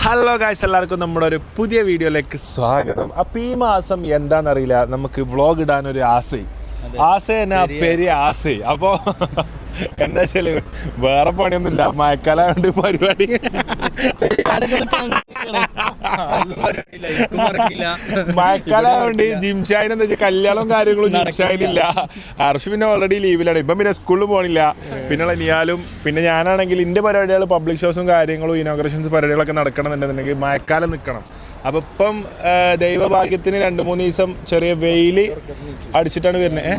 Hello guys, എല്ലാവർക്കും നമ്മുടെ ഒരു പുതിയ വീഡിയോയിലേക്ക് സ്വാഗതം. അപ്പോൾ ഈ മാസം എന്താണെന്നറിയില്ല, നമുക്ക് വ്ളോഗ് ഇടാനൊരു ആശ എന്നാ പെരിയ ആശ. അപ്പോൾ എന്താ വെച്ചാൽ വേറെ പണിയൊന്നുമില്ല, മഴക്കാലമായതുകൊണ്ട് പരിപാടി മഴക്കാലമായതുകൊണ്ട് ജിംഷായിന് എന്താ വെച്ചാൽ കല്യാണവും കാര്യങ്ങളും ജിംഷായിനില്ല. ഹർഷ് പിന്നെ ഓൾറെഡി ലീവിലാണ്, ഇപ്പം പിന്നെ സ്കൂളിൽ പോകണില്ല. പിന്നെയുള്ള നിയാലും പിന്നെ ഞാനാണെങ്കിൽ എൻ്റെ പരിപാടികൾ പബ്ലിക് ഷോസും കാര്യങ്ങളും ഇനോഗ്രേഷൻസ് പരിപാടികളൊക്കെ നടക്കണമെന്നുണ്ടെന്നുണ്ടെങ്കിൽ മഴക്കാലം നിൽക്കണം. അപ്പം ഇപ്പം ദൈവഭാഗ്യത്തിന് 2-3 ദിവസം ചെറിയ വെയിൽ അടിച്ചിട്ടാണ് വരുന്നത്.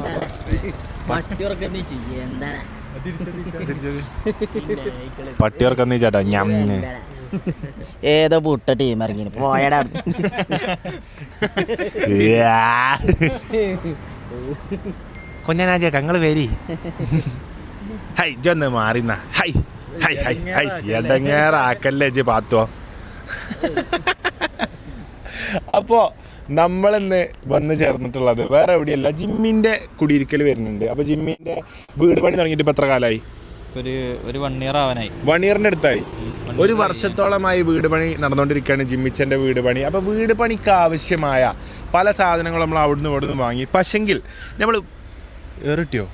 പട്ടിയോർക്കന്ന് ചേട്ടാ ഞമ്മ ഏതോ പുട്ട ടീം ഇറങ്ങി പോയടാ. കൊഞ്ഞനാജ കങ്ങള് വരി ഹൈ ജൊന്ന് മാറിന്ന ഹൈ ഹൈ ഹൈ ഹൈ എടങ്ങേറാക്കല്ലേ ജി പാത്തോ. അപ്പോൾ നമ്മളിന്ന് വന്ന് ചേർന്നിട്ടുള്ളത് വേറെ എവിടെയല്ല, ജിമ്മിൻ്റെ കുടിയിരിക്കൽ വരുന്നുണ്ട്. അപ്പോൾ ജിമ്മിൻ്റെ വീട് പണി തുടങ്ങിയിട്ട് ഇപ്പോൾ എത്ര കാലമായി? ഒരു 1 year ആവാനായി. 1 yearൻ്റെ അടുത്തായി. 1 വർഷത്തോളമായി വീട് പണി നടന്നുകൊണ്ടിരിക്കുകയാണ് ജിമ്മിച്ചൻ്റെ വീട് പണി. അപ്പോൾ വീട് പണിക്ക് ആവശ്യമായ പല സാധനങ്ങളും നമ്മൾ അവിടുന്ന് ഇവിടുന്ന് വാങ്ങി. പക്ഷെങ്കിൽ നമ്മൾ ഏറിട്ടിയോ?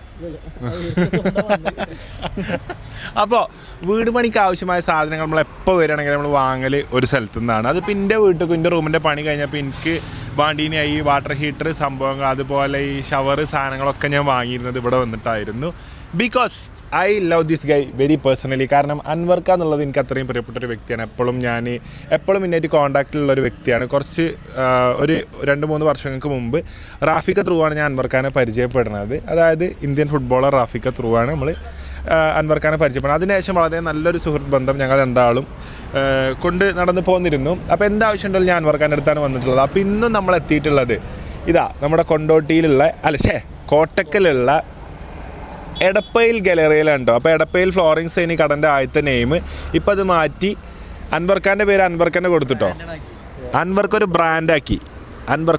അപ്പോൾ വീട് പണിക്ക് ആവശ്യമായ സാധനങ്ങൾ നമ്മൾ എപ്പോൾ വരികയാണെങ്കിൽ നമ്മൾ വാങ്ങൽ ഒരു സ്ഥലത്തു നിന്നാണ്. അതിപ്പോൾ എൻ്റെ വീട്ടിൽ എൻ്റെ റൂമിൻ്റെ പണി കഴിഞ്ഞപ്പോൾ എനിക്ക് വാണ്ടീനായി വാട്ടർ ഹീറ്റർ സംഭവങ്ങൾ അതുപോലെ ഈ ഷവർ സാധനങ്ങളൊക്കെ ഞാൻ വാങ്ങിയിരുന്നത് ഇവിടെ വന്നിട്ടായിരുന്നു. Because I love this guy very personally. കാരണം അൻവർക്ക എന്നുള്ളത് എനിക്ക് അത്രയും പ്രിയപ്പെട്ടൊരു വ്യക്തിയാണ്. എപ്പോഴും ഇന്നായിട്ട് കോൺടാക്റ്റിലുള്ള ഒരു വ്യക്തിയാണ്. കുറച്ച് ഒരു 2-3 വർഷങ്ങൾക്ക് മുമ്പ് റാഫിക്ക ത്രൂ ആണ് ഞാൻ അൻവർക്കാനെ പരിചയപ്പെടുന്നത്. അതായത് ഇന്ത്യൻ ഫുട്ബോളർ റാഫിക്ക ത്രൂ ആണ് നമ്മൾ അൻവർക്കാനെ പരിചയപ്പെടുന്നത്. അതിനുശേഷം വളരെ നല്ലൊരു സുഹൃത്ത് ബന്ധം ഞങ്ങൾ രണ്ടാളും കൊണ്ട് നടന്നു പോന്നിരുന്നു. അപ്പോൾ എന്താവശ്യമുണ്ടല്ലോ ഞാൻ അൻവർക്കാൻ്റെ അടുത്താണ് വന്നിട്ടുള്ളത്. അപ്പോൾ ഇന്നും നമ്മൾ എത്തിയിട്ടുള്ളത് നമ്മുടെ കൊണ്ടോട്ടിയിലുള്ള കോട്ടക്കലുള്ള എടപ്പയിൽ ഗാലറിയിലാണ് കേട്ടോ. അപ്പോൾ എടപ്പയിൽ ഫ്ലോറിംഗ് സൈനി കടൻ്റെ ആദ്യത്തെ നെയിം ഇപ്പം അത് മാറ്റി അൻവർക്കാൻ്റെ പേര് അൻവർക്കന്നെ കൊടുത്തിട്ടോ. അൻവർക്കൊരു ബ്രാൻഡാക്കി അൻവർ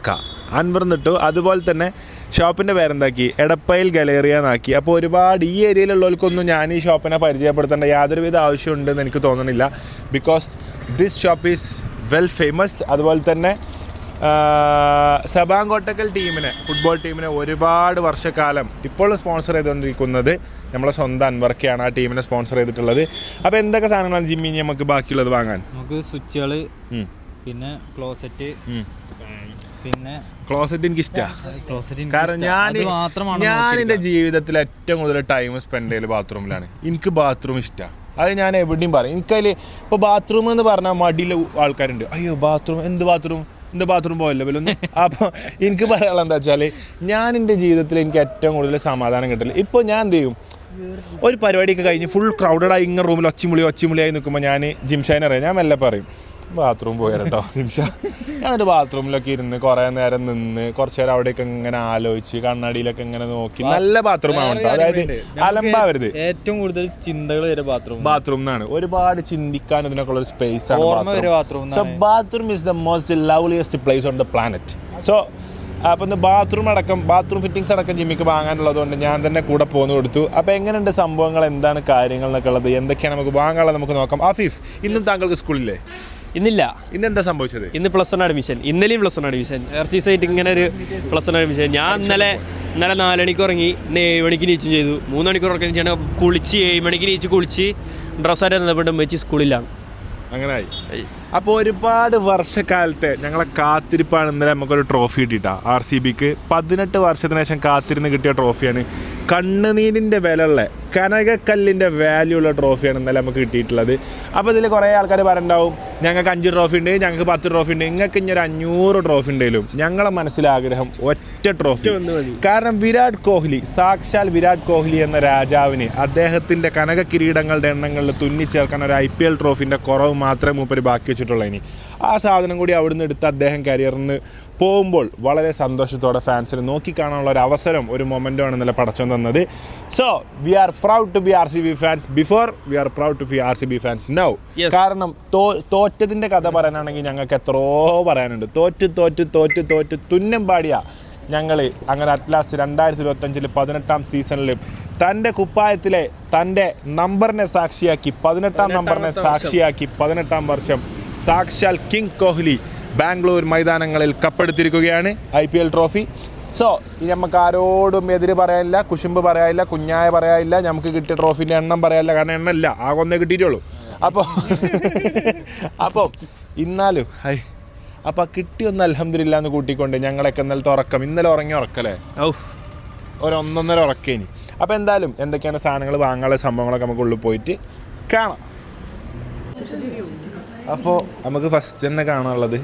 എന്നിട്ടു. അതുപോലെ തന്നെ ഷോപ്പിൻ്റെ പേരെന്താക്കി എടപ്പയിൽ ഗാലറിയ എന്നാക്കി. അപ്പോൾ ഒരുപാട് ഈ ഏരിയയിലുള്ളവർക്കൊന്നും ഞാൻ ഈ ഷോപ്പിനെ പരിചയപ്പെടുത്തേണ്ട യാതൊരുവിധ ആവശ്യമുണ്ടെന്ന് എനിക്ക് തോന്നുന്നില്ല. Because this shop is well famous. അതുപോലെ തന്നെ സബാങ് കോട്ടക്കൽ ഫുട്ബോൾ ടീമിനെ ഒരുപാട് വർഷക്കാലം ഇപ്പോൾ സ്പോൺസർ ചെയ്തുകൊണ്ടിരിക്കുന്നത് നമ്മളെ സ്വന്തം അൻവർക്കയാണ് ആ ടീമിനെ സ്പോൺസർ ചെയ്തിട്ടുള്ളത്. അപ്പോൾ എന്തൊക്കെ സാധനങ്ങളാണ് ജിമ്മി നമുക്ക് ബാക്കിയുള്ളത് വാങ്ങാൻ? നമുക്ക് സ്വിച്ചുകൾ, പിന്നെ ക്ലോസറ്റ്. പിന്നെ ക്ലോസറ്റ് എനിക്ക് ഇഷ്ടമാണ്. കാരണം ഞാൻ എൻ്റെ ജീവിതത്തിൽ ഏറ്റവും കൂടുതൽ ടൈം സ്പെൻഡ് ചെയ്യൽ ബാത്റൂമിലാണ്. എനിക്ക് ബാത്റൂം ഇഷ്ടമാണ്. അത് ഞാൻ എവിടെയും പറയും. എനിക്കതിൽ ഇപ്പോൾ ബാത്റൂം എന്ന് പറഞ്ഞാൽ മടിയിൽ ആൾക്കാരുണ്ട്, അയ്യോ എന്ത് ബാത്റൂം പോയല്ലോ വല്ലൊന്നും. അപ്പോൾ എനിക്ക് പറയാനുള്ളത് എന്താ വെച്ചാൽ ഞാൻ എൻ്റെ ജീവിതത്തിൽ എനിക്ക് ഏറ്റവും കൂടുതൽ സമാധാനം കിട്ടില്ല. ഇപ്പോൾ ഞാൻ എന്ത് ചെയ്യും, ഒരു പരിപാടിയൊക്കെ കഴിഞ്ഞ് ഫുൾ ക്രൗഡഡായി ഇങ്ങനെ റൂമിൽ ഒച്ചിമുളിയായി നിൽക്കുമ്പോൾ ഞാൻ ജിംഷാനെ അറിയാം, ഞാൻ മെല്ലെ പറയും ബാത്റൂം പോയാലോ ജിംഷ. ഞാനൊരു ബാത്റൂമിലൊക്കെ ഇരുന്ന് കുറേ നേരം നിന്ന് കുറച്ച് നേരം അവിടെയൊക്കെ ഇങ്ങനെ ആലോചിച്ച് കണ്ണാടിയിലൊക്കെ ഇങ്ങനെ നോക്കി. നല്ല ബാത്റൂമാണ്, അതായത് അലമ്പാവരുത്. ഏറ്റവും കൂടുതൽ ചിന്തകൾ വരെ ബാത്റൂം എന്നാണ്. ഒരുപാട് ചിന്തിക്കാൻ ഇതിനൊക്കെ ഉള്ള ഒരു സ്പേസ് ആണ്. So bathroom is the most loveliest place on the planet. So അപ്പോൾ ഇന്ന് ബാത്റൂം ഫിറ്റിങ്സ് അടക്കം ജിമ്മിക്ക് വാങ്ങാനുള്ളതുകൊണ്ട് ഞാൻ തന്നെ കൂടെ പോന്നു കൊടുത്തു. അപ്പോൾ എങ്ങനെയുണ്ട് സംഭവങ്ങൾ, എന്താണ് കാര്യങ്ങൾ എന്നൊക്കെ ഉള്ളത്, എന്തൊക്കെയാണ് നമുക്ക് വാങ്ങാനുള്ളത് നമുക്ക് നോക്കാം. ആഫീഫ്, ഇന്നും താങ്കൾക്ക് സ്കൂളില്ലേ? ഇന്നില്ല. ഇന്നെന്താ സംഭവിച്ചത്? ഇന്ന് +1 അഡ്മിഷൻ. ഇന്നലെയും +1 അഡ്മിഷൻ. RCS ആയിട്ട് ഇങ്ങനെ ഒരു +1 അഡ്മിഷൻ. ഞാൻ ഇന്നലെ 4 മണിക്ക് ഉറങ്ങി, ഇന്ന് 7 മണിക്ക് നീച്ചും ചെയ്തു. 3 മണിക്കൂർ ഉറക്കം ചെയ്യണം, കുളിച്ച് 7 മണിക്ക് നീച്ച് കുളിച്ച് ഡ്രസ്സായിട്ട് ബന്ധപ്പെട്ട് വെച്ച് സ്കൂളിലാണ്. അങ്ങനായി. അപ്പോൾ ഒരുപാട് വർഷക്കാലത്തെ ഞങ്ങളെ കാത്തിരിപ്പാണ് ഇന്നലെ നമുക്കൊരു ട്രോഫി കിട്ടിയിട്ടാ. RCBക്ക് 18 വർഷത്തിന് ശേഷം കാത്തിരുന്ന് കിട്ടിയ ട്രോഫിയാണ്. കണ്ണുനീരിൻ്റെ വിലയുള്ള കനകക്കല്ലിൻ്റെ വാല്യൂ ഉള്ള ട്രോഫിയാണ് ഇന്നലെ നമുക്ക് കിട്ടിയിട്ടുള്ളത്. അപ്പോൾ ഇതിൽ കുറേ ആൾക്കാർ പറയുന്നുണ്ടാവും ഞങ്ങൾക്ക് 5 ട്രോഫി ഉണ്ട്, ഞങ്ങൾക്ക് 10 ട്രോഫി ഉണ്ട്, നിങ്ങൾക്ക് ഇനി ഒരു 500 ട്രോഫി ഉണ്ടെങ്കിലും ഞങ്ങളെ മനസ്സിലാഗ്രഹം ഒറ്റ ട്രോഫി. കാരണം സാക്ഷാൽ വിരാട് കോഹ്ലി എന്ന രാജാവിന് അദ്ദേഹത്തിൻ്റെ കനക കിരീടങ്ങളുടെ എണ്ണങ്ങളിൽ തുന്നിച്ചേർക്കാൻ ഒരു IPL ട്രോഫിൻ്റെ കുറവ് മാത്രമേ മൂപ്പര് ബാക്കി വെച്ചിട്ടുള്ളൂ. ഇനി ആ സാധനം കൂടി അവിടുന്ന് എടുത്ത് അദ്ദേഹം കരിയറിന് പോകുമ്പോൾ വളരെ സന്തോഷത്തോടെ ഫാൻസിന് നോക്കിക്കാണാനുള്ള ഒരു അവസരം, ഒരു മൊമെൻ്റാണ് ഇന്നലെ പടച്ചോൻ തന്നത്. So we are proud to be RCB fans before, we are proud to be RCB fans now. കാരണം തോറ്റതിൻ്റെ കഥ പറയാനാണെങ്കിൽ ഞങ്ങൾക്ക് എത്രയോ പറയാനുണ്ട്. തോറ്റ് തുന്നം പാടിയ ഞങ്ങൾ അങ്ങനെ അറ്റ്ലാസ്റ്റ് 2025 18ാം സീസണിൽ തൻ്റെ കുപ്പായത്തിലെ തൻ്റെ നമ്പറിനെ സാക്ഷിയാക്കി 18ാം നമ്പറിനെ സാക്ഷിയാക്കി 18ാം വർഷം സാക്ഷാൽ കിങ് കോഹ്ലി ബാംഗ്ലൂർ മൈതാനങ്ങളിൽ കപ്പെടുത്തിരിക്കുകയാണ് IPL ട്രോഫി. സോ ഇനി നമുക്ക് ആരോടും എതിര് പറയാനില്ല, കുശുമ്പ് പറയാനില്ല, കുഞ്ഞായ പറയാനില്ല, നമുക്ക് കിട്ടിയ ട്രോഫിൻ്റെ എണ്ണം പറയാനില്ല. കാരണം എണ്ണം ഇല്ല, ആകെ ഒന്നേ കിട്ടിയിട്ടുള്ളൂ. അപ്പോൾ ഇന്നാലും അപ്പോൾ കിട്ടിയൊന്ന് അൽഹംദുലില്ലാ എന്ന് കൂട്ടിക്കൊണ്ട് ഞങ്ങളൊക്കെ ഇന്നലെ ഉറങ്ങി ഉറക്കല്ലേ, ഒരു 1.5 ഉറക്കേനി. അപ്പോൾ എന്തായാലും എന്തൊക്കെയാണ് സാധനങ്ങൾ വാങ്ങാനുള്ള സംഭവങ്ങളൊക്കെ നമുക്ക് ഉള്ളിൽ പോയിട്ട് കാണാം. അപ്പോൾ നമുക്ക് ഫസ്റ്റ് തന്നെ കാണാനുള്ളത്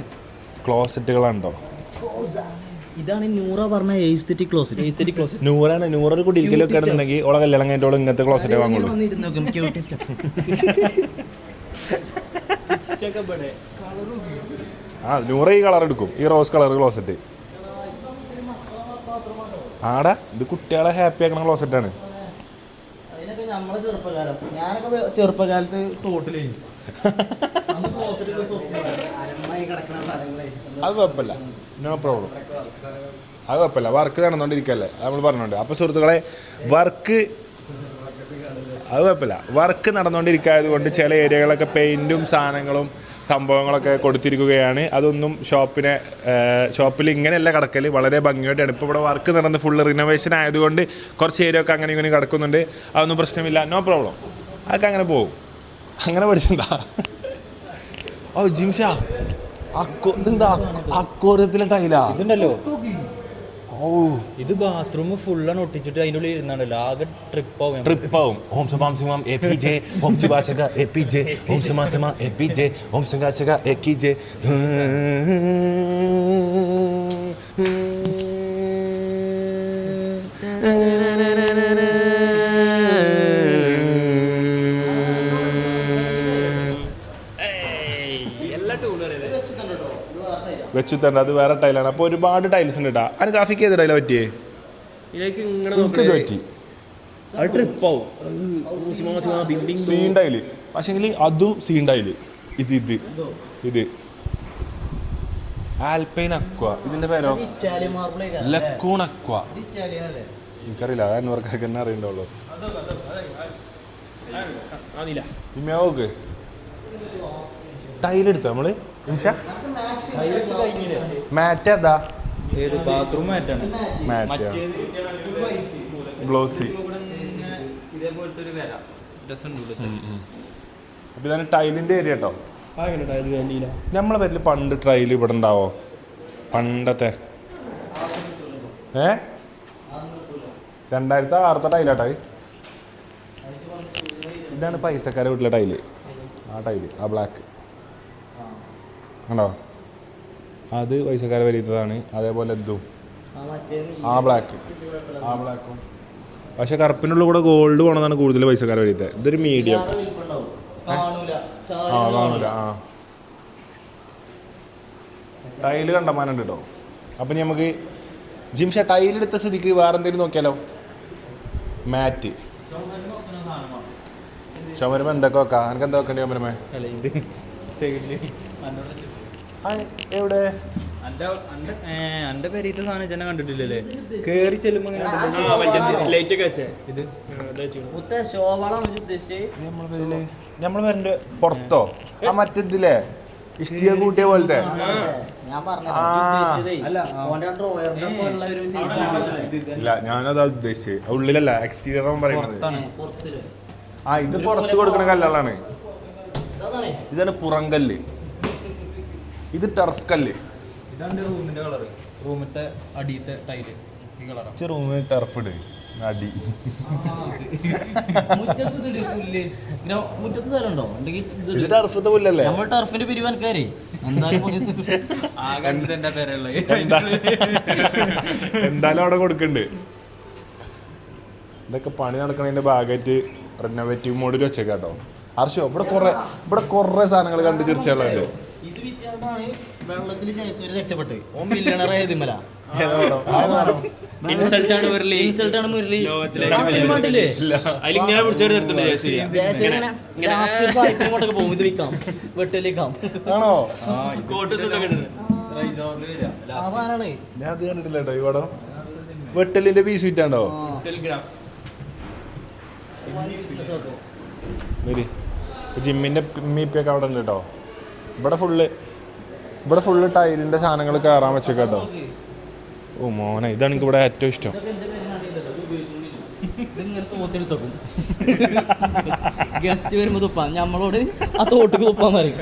ക്ലോസറ്റുകളുണ്ടോ. ഇതാണ് നൂറ പറഞ്ഞ എസ്തെറ്റിക് ക്ലോസറ്റ്. നൂറൊരു കുടിയിരിക്കലൊക്കെ ആണെന്നുണ്ടെങ്കിൽ ഓളെ കല്യാണം കഴിഞ്ഞിട്ട് ഇങ്ങനത്തെ ക്ലോസറ്റേ വാങ്ങുള്ളൂ. നൂറ ഈ കളർ എടുക്കും, ഈ റോസ് കളർ ക്ലോസറ്റ്. ആടാ ഇത് കുട്ടികളെ ഹാപ്പി ആക്കണ ക്ലോസറ്റാണ്. ചെറുപ്പകാലത്ത് ടോട്ടലേ അത് കുഴപ്പമില്ല, നോ പ്രോബ്ലം. അത് കുഴപ്പമില്ല, വർക്ക് നടന്നുകൊണ്ടിരിക്കുകയല്ലേ, നമ്മൾ പറഞ്ഞോണ്ട്. അപ്പോൾ സുഹൃത്തുക്കളെ അത് കുഴപ്പമില്ല, വർക്ക് നടന്നുകൊണ്ടിരിക്കായത് കൊണ്ട് ചില ഏരിയകളൊക്കെ പെയിൻറ്റും സാധനങ്ങളും സംഭവങ്ങളൊക്കെ കൊടുത്തിരിക്കുകയാണ്. അതൊന്നും ഷോപ്പിൽ ഇങ്ങനെയല്ല കിടക്കൽ, വളരെ ഭംഗിയായിട്ടാണ്. ഇപ്പോൾ ഇവിടെ വർക്ക് നടന്ന് ഫുള്ള് റിനോവേഷൻ ആയതുകൊണ്ട് കുറച്ച് ഏരിയ ഒക്കെ അങ്ങനെ ഇങ്ങനെ കിടക്കുന്നുണ്ട്. അതൊന്നും പ്രശ്നമില്ല, നോ പ്രോബ്ലം. അതൊക്കെ അങ്ങനെ പോകും. അങ്ങനെ പഠിച്ചെന്താ ജിംഷാ ഇതെന്താ അക്കോറിയത്തിലെ ടൈലാ ഇതുണ്ടല്ലോ. ഓ ഇത് ബാത്റൂം ഫുള്ളാണ് ഒട്ടിച്ചിട്ട് അതിൻ്റെ ഉള്ളിൽ ഇരുന്നാണല്ലോ, ആകെ ട്രിപ്പാവും. ഓം സമാം സിമാം APJ, ഓം ശിവാശക APJ, ഓം സമാ APJ, ഓം ശങ്കാശക AKJ. വെച്ചു തന്നെ അത് വേറെ ടൈലാണ്. അപ്പോൾ ഒരുപാട് ടൈൽസ് ഉണ്ട് കേട്ടോ. അതിന് കാഫിക്ക് ഏത് ടൈലാണ് പറ്റിയേ? എനിക്കിത് പറ്റി സീൻ ടൈല്, പക്ഷെങ്കിൽ അതും സീൻ ടൈല്. ഇത് ആൽപൈൻ അക്വ, ഇതിന്റെ പേരോ ലക്കൂൺ അക്വ. എനിക്കറിയില്ല, അൻവർക്കൊക്കെ തന്നെ അറിയണ്ടുള്ളൂ. നോക്ക് ടൈലെടുത്ത നമ്മള് മാറ്റ് അതാ ബാത്റൂം മാറ്റാണ്. മാറ്റ് ഗ്ലോസി. അപ്പൊ ഇതാണ് ടൈലിന്റെ ഏരിയ കേട്ടോ. നമ്മളെ പേരിൽ പണ്ട് ടൈൽ ഇവിടെ ഉണ്ടാവോ? പണ്ടത്തെ 2006 ടൈലാട്ടോ. ഇതാണ് പൈസക്കാരെ വീട്ടിലെ ടൈല്. ആ ടൈല്, ആ ബ്ലാക്ക് കണ്ടോ, അത് പൈസക്കാരെ വലിയതാണ്. അതേപോലെ ഇതും ആ ബ്ലാക്കും. പക്ഷെ കറുപ്പിനുള്ള കൂടെ ഗോൾഡ് പോകണമെന്നാണ് കൂടുതൽ പൈസക്കാരെ വലിയത്. ഇതൊരു മീഡിയം. കാണൂല. ടൈല് കണ്ടമാനുണ്ട് കേട്ടോ. അപ്പം നമുക്ക് ജിംഷ ടൈലെടുത്ത സ്ഥിതിക്ക് വേറെ എന്തെങ്കിലും നോക്കിയാലോ? മാറ്റ് ചുമരുമ എന്തൊക്കെ വെക്കാം? എനിക്ക് എന്താ വെക്കണ്ടേ ചുമരുമേ? എവിടെ എന്റെ പേരീത്തെ സാധനം ചെന്നെ കണ്ടിട്ടില്ലല്ലേ? കേറി ചെല്ലുമ്പോ നമ്മളെ പേരിന്റെ പുറത്തോ? ആ മറ്റേതില്ലേ ഇഷ്ടിക കൂട്ടിയ പോലത്തെ? ഇല്ല, ഞാനതാ ഉദ്ദേശിച്ചത്. ഉള്ളിലല്ല, എക്സ്റ്റീരിയർ പറയുന്നത്. ഇത് പുറത്ത് കൊടുക്കുന്ന കല്ലുകളാണ്. ഇതാണ് പുറംകല്ല്, ഇത് ടർഫ് കല്ല്. ഇതാണ് റൂമിന്റെ കളറ്, റൂമിന്റെ അടിയത്തെ ടൈല് ഈ കളറാ. റൂമിന് ടർഫ് ഇട് അടി. മുറ്റത്ത് സ്ഥലമുണ്ടോ? ഇത് ടർഫത്തെ പുല്ലല്ലേ? നമ്മൾ ടർഫിന്റെ പിരിവാൻകാരെ എന്തായാലും അവിടെ കൊടുക്കണ്ട്. ഇതൊക്കെ പണി നടക്കണതിന്റെ ഭാഗമായിട്ട് റിനോവേറ്റീവ് മോഡിൽ വെച്ചേക്കാട്ടോ. ഹർഷോ ഇവിടെ കുറെ സാധനങ്ങൾ കണ്ട് ചിരിച്ചുള്ളത്. ഇത് വിറ്റാണ്ടാണ് വെള്ളത്തിൽ ജയസൂര്യ രക്ഷപ്പെട്ട്. ഓ മില്യണറായത് മല. ഇൻസൾട്ടാണ് മുരളി. അതിലിങ്ങനെ പിടിച്ചോട് നിർത്തുന്നുണ്ട് ഇങ്ങോട്ടൊക്കെ പോകും. ഇത് വിൽക്കാം, വെട്ടലിക്കാം. ആണോ? ഞാൻ അത് കണ്ടിട്ടില്ല കേട്ടോ. ഇവിടെ വെട്ടലിന്റെ പീസ് വിറ്റാണ്ടോ? ജിമ്മിന്റെ മീപ്പൊക്കെ അവിടെ ഉണ്ട് കേട്ടോ. ഇവിടെ ഫുള്ള് ടൈലിൻ്റെ സാധനങ്ങൾ കയറാൻ വെച്ചേക്കാം കേട്ടോ. ഓ മോനെ, ഇതാണ് എനിക്ക് ഇവിടെ ഏറ്റവും ഇഷ്ടം. ഇതിങ്ങനെ തോട്ടെടുത്തേക്കും. ഗസ്റ്റ് വരുമ്പോൾ തുപ്പാൻ നമ്മളോട് ആ തോട്ടിക്ക് തുപ്പാൻ പറയും.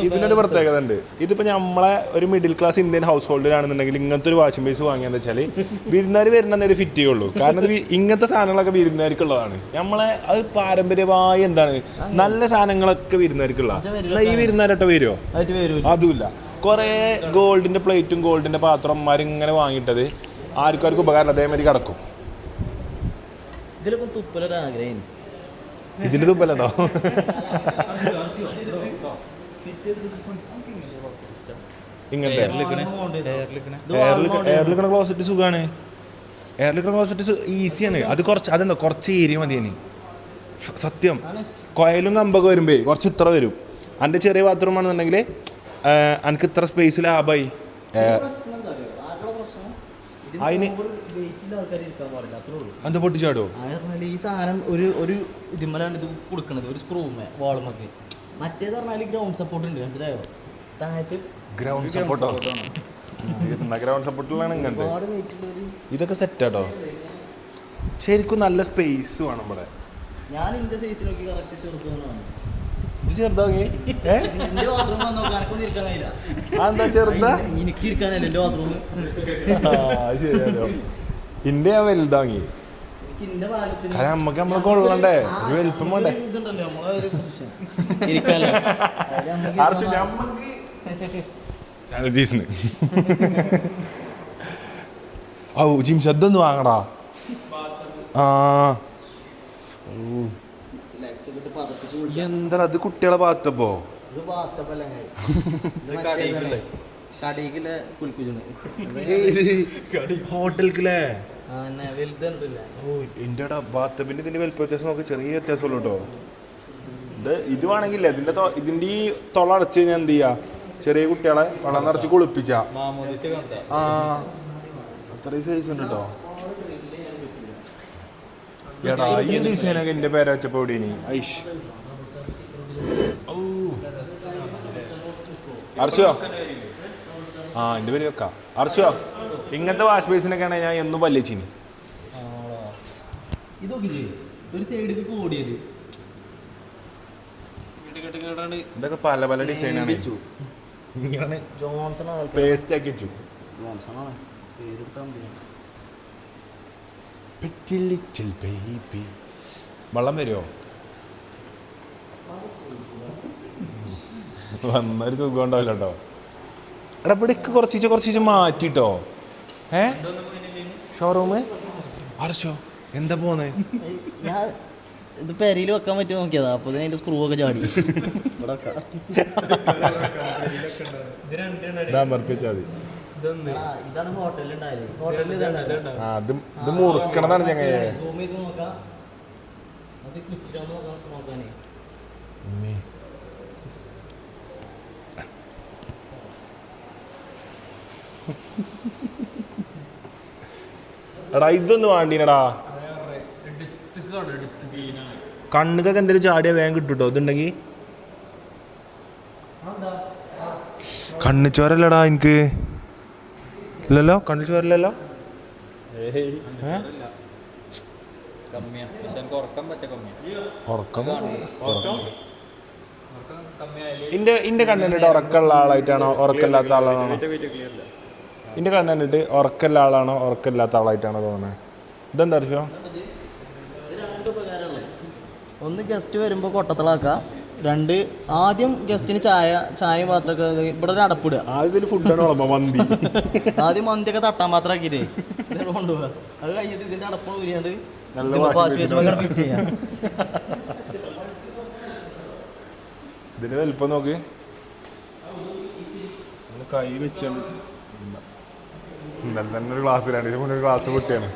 ഇതിനൊരു പ്രത്യേകത ഉണ്ട്. ഇതിപ്പോൾ നമ്മളെ ഒരു മിഡിൽ ക്ലാസ് ഇന്ത്യൻ ഹൗസ് ഹോൾഡിലാണെന്നുണ്ടെങ്കിൽ ഇങ്ങനത്തെ ഒരു വാഷിംഗ് ബേസ് വാങ്ങിയെന്ന് വെച്ചാൽ വിരുന്നുകാർ വരുന്നതേ ഇത് ഫിറ്റ് ചെയ്യുള്ളൂ. കാരണം ഇത് ഇങ്ങനത്തെ സാധനങ്ങളൊക്കെ വിരുന്നുകാർക്കുള്ളതാണ്. നമ്മളെ അത് പാരമ്പര്യമായി എന്താണ് നല്ല സാധനങ്ങളൊക്കെ വിരുന്നുകാർക്കുള്ള. ഈ വിരുന്നുകാരട്ടോ വരുമോ? അതുമില്ല. കുറേ ഗോൾഡിൻ്റെ പ്ലേറ്റും ഗോൾഡിൻ്റെ പാത്രന്മാരിങ്ങനെ വാങ്ങിയിട്ടത് ആർക്കും ഉപകാരം അതേമാതിരി കിടക്കും. ഇതിലൊക്കെ തുപ്പലൊരാഗ്രഹം. ഇതിൻ്റെ തുപ്പലുണ്ടോ? ഇങ്ങനത്തെ എയർലിക്കണ ക്ലോസറ്റ് സുഖമാണ്. എയർലിക്കണ ക്ലോസറ്റ് ഈസിയാണ്. അത് അതെന്താ കുറച്ച് ഏരിയ മതി. ഇനി സത്യം കൊയലും കമ്പൊക്കെ വരുമ്പേ കുറച്ച് ഇത്ര വരും. എൻ്റെ ചെറിയ ബാത്റൂം ആണെന്നുണ്ടെങ്കിൽ എനിക്ക് ഇത്ര സ്പേസ് ലാഭമായി. അതിന് എന്താ പൊട്ടിച്ചാടോ? ഈ സാധനം ഒരു ഇതിമ്മലാണ് ഇത് കൊടുക്കണത്, ഒരു സ്ക്രൂമേ വാളുമൊക്കെ. മറ്റേത് പറഞ്ഞാൽ ഗ്രൗണ്ട് സപ്പോർട്ട് ഉണ്ട്, മനസ്സിലായോ? താഴത്ത് ഗ്രൗണ്ട് സപ്പോർട്ടോ? ഗ്രൗണ്ട് സപ്പോർട്ടിലാണ് ഇങ്ങനത്തെ. ഇതൊക്കെ സെറ്റാട്ടോ. ശരിക്കും നല്ല സ്പേസ് വേണം ഇവിടെ. ഞാൻ എന്റെ സൈസ് നോക്കി കറക്റ്റ് ചെറുതാണ്. ചെറുതാങ്ങി എന്റെ ബാത്റൂം നോക്കാനൊന്നും ഇരിക്കാൻ കഴിയില്ല. അതെന്താ ചെറുതാ? എനിക്ക് ഇരിക്കാനല്ല എന്റെ ബാത്റൂം. ശരിയാലോ. ഇന്റെ ഞാൻ വലുതാങ്ങി. കാരണം നമ്മക്ക് നമ്മളെ കൊള്ളണ്ടേ, ഒരു വലുപ്പം വേണ്ടേ? ഔ ജിം ശബ്ദം വാങ്ങടാ. എന്താ അത് കുട്ടികളെ പാത്തപ്പോ? ഹോട്ടലിലെ എന്റെ ബാത്തപ്പിന്റെ ഇതിന്റെ വലിപ്പ വ്യത്യാസം നോക്കി ചെറിയ വ്യത്യാസമുള്ളൂ കേട്ടോ. ഇത് വേണമെങ്കിലേ ഇതിന്റെ ഈ തൊള അടച്ച് കഴിഞ്ഞാൽ എന്ത് ചെയ്യാ, ചെറിയ കുട്ടികളെ വെള്ളം നിറച്ച് കുളിപ്പിച്ച അത്രയും സൈസ് ഉണ്ട് കേട്ടോ. എടാ ഈ ഡിസൈനൊക്കെ എന്റെ പേര് വെച്ചപ്പോ ഇവിടെ ഇനി ഐഷ് അർച്ചോ. എന്റെ പേര് വെക്കാം അർച്ചോ. ഇങ്ങനത്തെ വാഷ് ബേസിനൊക്കെ ആണെങ്കിൽ ഞാൻ എന്നും പല്ലിച്ചിനി. ഇതൊക്കെ പല പല ഡിസൈനാണ്. ഇങ്ങനെ പേസ്റ്റ് ആക്കി വെച്ചു. വെള്ളം വരുമോ? വന്നൊരു സുഖം ഉണ്ടാവില്ല കേട്ടോ. എടാ ഇവിടേക്ക് കുറച്ച് മാറ്റിട്ടോ. ഷോറൂമ് അർച്ചോ എന്താ പോന്നെ? ഞാൻ ഇത് പെരയിൽ വെക്കാൻ പറ്റുമോ നോക്കിയതാ, അപ്പൊ അതിന്റെ സ്ക്രൂ ഒക്കെ ചാടി. ഇതാണ് ഹോട്ടലിൽ ഉണ്ടായത്. ഹോട്ടലിൽ ഇത് മുറുക്കണതാണ് ചങ്ങ. സൂം ചെയ്ത് നോക്കാം. അത് കുറ്റിരാമോ നോക്കാനേ. എടാ ഇതൊന്നും വേണ്ടീനടാ. കണ്ണുകൊക്കെ എന്തെങ്കിലും ചാടിയാ വേഗം കിട്ടൂട്ടോ ഇതുണ്ടെങ്കിൽ. കണ്ണിച്ചോരല്ലടാ എനിക്ക്. ഇല്ലല്ലോ കണ്ണിച്ചോരല്ലല്ലോ. ഇന്റെ കണ്ണിട്ട് ഉറക്കമുള്ള ആളായിട്ടാണോ ഉറക്കമില്ലാത്ത ആളാണോ? ഇന്റെ കണ്ണിട്ട് ഉറക്കമുള്ള ആളാണോ ഉറക്കമില്ലാത്ത ആളായിട്ടാണോ തോന്നുന്നത്? ഇതെന്താ അറിയോ? ഒന്ന് ഗസ്റ്റ് വരുമ്പോൾ കൊട്ടത്തളാക്കാം. രണ്ട് ആദ്യം ഗസ്റ്റിന് ചായ പാത്രമൊക്കെ ഇവിടെ ഒരു അടപ്പിടുക. ആദ്യം ഫുഡാണ് മന്തി. ആദ്യം മന്തിയൊക്കെ തട്ടാൻ പാത്രം ആക്കിയിട്ടേ കൊണ്ടുപോകാം. അത് കഴിഞ്ഞിട്ട് ഇതിന്റെ അടപ്പ് ഊരിയാണ്ട് ഇതിന്റെ വലിപ്പം നോക്ക്. കൈ വെച്ചാണ് ഇന്നലെ തന്നെ ഒരു ഗ്ലാസ് 2 ദിവസം മുന്നേ ഒരു ഗ്ലാസ് പൊട്ടിയാണ്.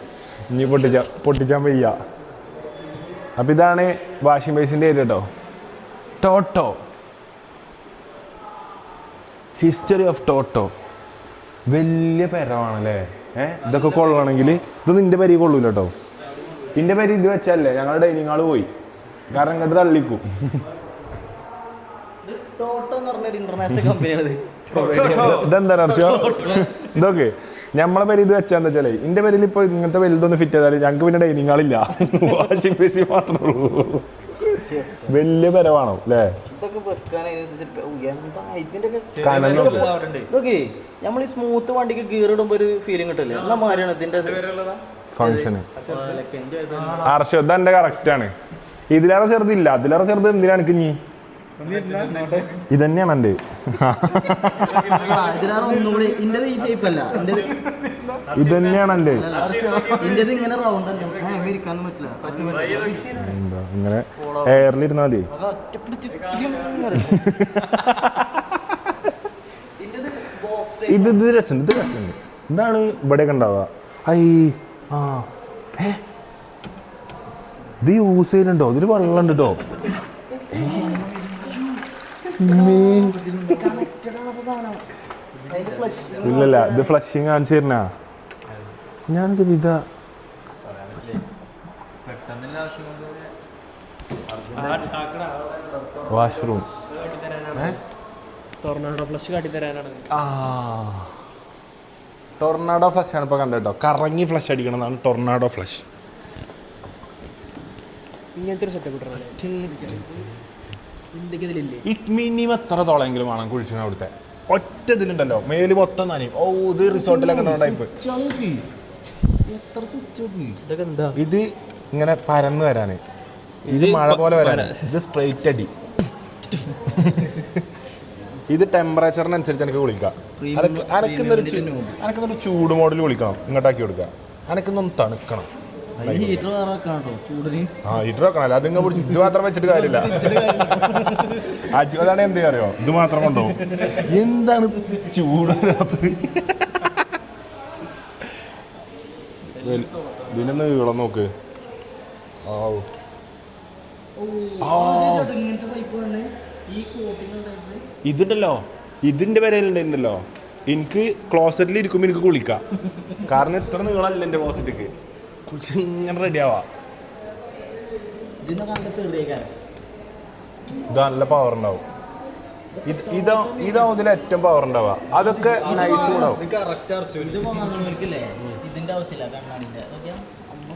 ഇനി പൊട്ടിച്ചാൻ വയ്യ. അപ്പം ഇതാണ് വാഷിംഗ് ബേസിൻ്റെ ഏരിയ കേട്ടോ. ടോട്ടോ ഹിസ്റ്ററി ഓഫ് ടോട്ടോ. വലിയ പെരമാണല്ലേ. ഇതൊക്കെ കൊള്ളണമെങ്കിൽ ഇത് നിന്റെ പരി കൊള്ളൂല കേട്ടോ. എൻ്റെ പരി ഇത് വെച്ചല്ലേ ഞങ്ങളുടെ ഡൈനിങ് ഹാള് പോയി. കാരണം ഇങ്ങോട്ട് തള്ളിക്കും. ടോട്ടോ എന്ന് പറഞ്ഞ ഇന്റർനാഷണൽ കമ്പനിയാണത്. ഇതെന്താ ഹർഷോ ഇതൊക്കെ നമ്മളെ പേര് ഇത് വെച്ചാന്ന് വെച്ചാലേ എന്റെ പേരിൽ ഇപ്പൊ ഇങ്ങനത്തെ വലുതൊന്നും ഫിറ്റ് ചെയ്താൽ ഞങ്ങൾക്ക് പിന്നെ ഡൈനിങ് ഹാളില്ല, വാഷിംഗ് മെഷീൻ മാത്രമേ ഉള്ളൂ. വലിയ പരമാണോ അല്ലേ? ഇതൊക്കെ വെക്കാൻ അതിനനുസരിച്ച് കനലുണ്ട്. ഇതൊക്കെ നമ്മൾ ഈ സ്മൂത്ത് വണ്ടിക്ക് ഗിയർ ഇടുമ്പോ ഒരു ഫീലിംഗ് കിട്ടില്ലേ? എന്നാ മാറിയാണ് ഇതിന്റെ ഫംഗ്ഷന്. ഹർഷോ ഇതെന്റെ കറക്റ്റ് ആണ്. ഇതിലേറെ ചെറുതില്ല, അതിലേറെ ചെറുത് എന്തിനാ എനിക്ക് ഇനി ഇത് തന്നെയാണ് എൻ്റെ. ഇത് തന്നെയാണ് എൻ്റെ. എന്താ ഇങ്ങനെ എയറിലിരുന്നാ മതി. ഇത് ഇത് രസമുണ്ട്, ഇത് രസമുണ്ട്. എന്താണ് ഇവിടെയൊക്കെ ഉണ്ടാവുക? ഐ ആ ഇത് യൂസ് ചെയ്യലുണ്ടോ? ഇതിൽ വെള്ളം ഉണ്ട് കേട്ടോ. ഇല്ലല്ല ഇത് ഫ്ലഷിങ് കാണിച്ചു തരുന്നാ. ഞാനത് ഇതാ വാഷ്റൂം ടൊർണാഡോ ഫ്ലഷ് കാട്ടിത്തരാനാണ്. ടൊർണാഡോ ഫ്ലഷ് ആണ് ഇപ്പൊ കണ്ടോ. കറങ്ങി ഫ്ലഷ് അടിക്കണം എന്നാണ് ടൊർണാഡോ ഫ്ലഷ്. ഇങ്ങനത്തെ ഒരു സെറ്റപ്പ് കിട്ടണല്ലേ ഈ മിനിമം എത്ര തോളെങ്കിലും വേണം കുഴിച്ചിന് അവിടുത്തെ. ഒറ്റ ഇതിലുണ്ടല്ലോ മേല് മൊത്തം നനയും. ഓ ഇത് റിസോർട്ടിലൊക്കെ ടൈപ്പ്. ഇതൊക്കെ എന്താ? ഇത് ഇങ്ങനെ പരന്ന് വരാന്, ഇത് മഴ പോലെ വരാന്, ഇത് സ്ട്രെയിറ്റ് അടി. ഇത് ടെമ്പറേച്ചറിനനുസരിച്ച് എനിക്ക് വിളിക്കാം. അനക്കുന്നൊരു ചൂട് മോഡൽ വിളിക്കണം, ഇങ്ങോട്ടാക്കി കൊടുക്കുക. അനക്കുന്നൊന്ന് തണുക്കണം. ഹീറ്റർ വെക്കണല്ലോ. അതിങ്ങ പിടിച്ച് ഇത് മാത്രം വെച്ചിട്ട് കാര്യമില്ല. അതാണ് എന്ത് അറിയോ, ഇത് മാത്രം കൊണ്ടുപോകും. എന്താണ് ചൂട്? ഇതിനൊന്ന് നീളം നോക്ക്. ഇതുണ്ടല്ലോ, ഇതിന്റെ വിലയിലുണ്ടല്ലോ. എനിക്ക് ക്ലോസറ്റിൽ ഇരിക്കുമ്പോൾ എനിക്ക് കുളിക്കാം. കാരണം ഇത്ര നീളമല്ല എൻ്റെ ക്ലോസറ്റിക്ക്. കുളിച്ച് ഇങ്ങനെ റെഡി ആവാ. ഇത് നല്ല പവർ ഉണ്ടാവും. ഇതാവും ഇതിൽ ഏറ്റവും പവർ ഉണ്ടാവുക. അതൊക്കെ നൈസ് ഉണ്ടാവും. ഇതിന്റെ ആവശ്യമില്ല കണ്ണാടിന്റെ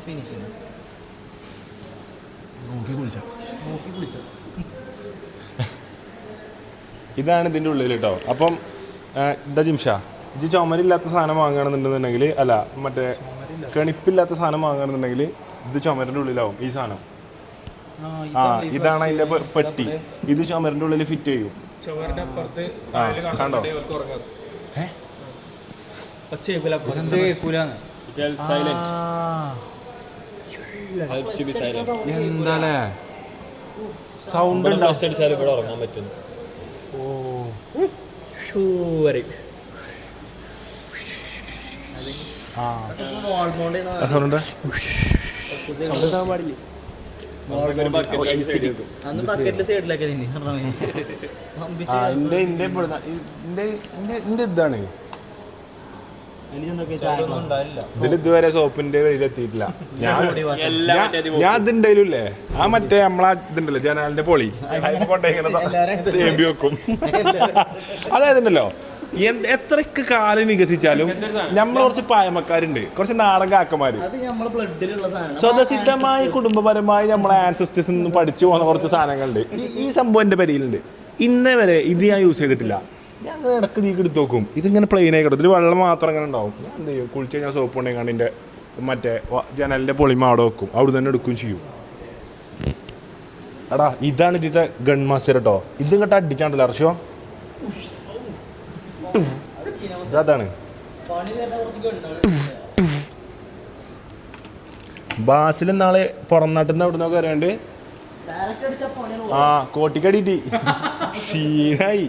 ഫിനിഷിങ് നോക്കി കുളിച്ചോ. ഇതാണ് ഇതിൻ്റെ ഉള്ളിൽ കേട്ടോ. അപ്പം ഇതാ ജിംഷാ, ഇത് ചുമരില്ലാത്ത സാധനം വാങ്ങുകയാണെന്നുണ്ടെന്നുണ്ടെങ്കിൽ, അല്ല മറ്റേ കണിപ്പില്ലാത്ത സാധനം വാങ്ങുകയാണെന്നുണ്ടെങ്കിൽ ഇത് ചുമരിൻ്റെ ഉള്ളിലാവും ഈ സാധനം. ഇതാണ് അതിൻ്റെ പെട്ടി. ഇത് ചുമരിൻ്റെ ഉള്ളിൽ ഫിറ്റ് ചെയ്യും. കണ്ടോ? എന്താ സൗണ്ട് ഉറങ്ങാൻ പറ്റും. ഇതാണ്. ഇതിലിതുവരെ സോപ്പിന്റെ വഴിയിലെത്തിയിട്ടില്ല. ഞാൻ ഇതുണ്ടായില്ലേ, ആ മറ്റേ നമ്മളാ ഇതുണ്ടല്ലോ ജനാലിന്റെ പൊളി തേമ്പി വെക്കും. അതായത് ഉണ്ടല്ലോ, എത്രയൊക്കെ കാലം വികസിച്ചാലും നമ്മൾ കുറച്ച് പായമക്കാരുണ്ട്, കുറച്ച് നാടൻ കാക്കന്മാര്. സ്വതസിദ്ധമായി കുടുംബപരമായി നമ്മളെ ആൻസസ്റ്റേഴ്സ് നിന്ന് പഠിച്ചു പോകുന്ന കുറച്ച് സാധനങ്ങളുണ്ട്. ഈ സംഭവം എൻ്റെ പരിയിലുണ്ട്. ഇന്നേ വരെ ഇത് ഞാൻ യൂസ് ചെയ്തിട്ടില്ല. ഞാൻ അങ്ങനെ ഇടക്ക് തീക്ക് എടുത്ത് നോക്കും. ഇതിങ്ങനെ പ്ലെയിൻ ആയി കിട്ടും. ഇതിൽ വെള്ളം മാത്രം അങ്ങനെ ഉണ്ടാവും. ഞാൻ എന്ത് ചെയ്യും, കുളിച്ച് കഴിഞ്ഞാൽ സോപ്പ് ഉണ്ടെങ്കിൽ കണ്ടിൻ്റെ മറ്റേ ജനലിൻ്റെ പൊളിമ അവിടെ വെക്കും, അവിടെ തന്നെ എടുക്കുകയും ചെയ്യും. എടാ ഇതാണ് ഇതിൻ്റെ ഗൺ മാസ്റ്റർ കേട്ടോ. ഇത് ഇങ്ങോട്ട് അടിച്ചാണ്ടല്ലോ ഹർഷോ. അതാണ് ബാസിൽ നാളെ പുറം നാട്ടിൽ നിന്ന് അവിടെ നിന്നൊക്കെ അറിയാണ്ട് കോട്ടിക്കടിയിട്ട് സീനായി.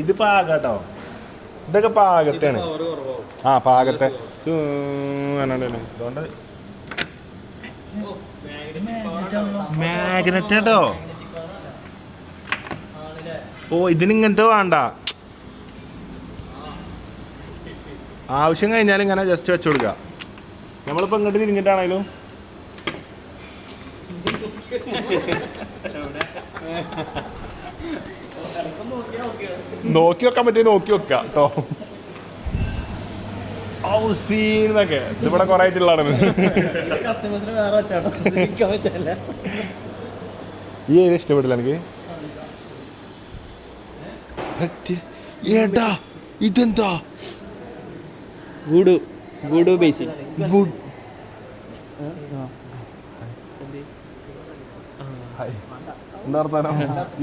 ഇത് പാകട്ടോ, ഇതൊക്കെ പാകത്താണ്. പാകത്തെ അതുകൊണ്ട് മാഗ്നറ്റ് കേട്ടോ. ഓ ഇതിനിങ്ങനത്തെ വേണ്ട, ആവശ്യം കഴിഞ്ഞാൽ ഇങ്ങനെ ജസ്റ്റ് വെച്ചു കൊടുക്കുക. നമ്മളിപ്പോൾ ഇങ്ങോട്ട് തിരിഞ്ഞിട്ടാണെങ്കിലും നോക്കി വെക്കാൻ പറ്റിയ നോക്കി വെക്കാം കേട്ടോ. സീന്നൊക്കെ ഇതിവിടെ കുറെ ആയിട്ടുള്ളതാണ്. കസ്റ്റമേഴ്സിന് വേറെ വെച്ചാട്ടോ പറ്റില്ല. ഈ ഏരിയ ഇഷ്ടപ്പെട്ടില്ല എനിക്ക്. ഏടാ ഇതെന്താ? Voodoo basin.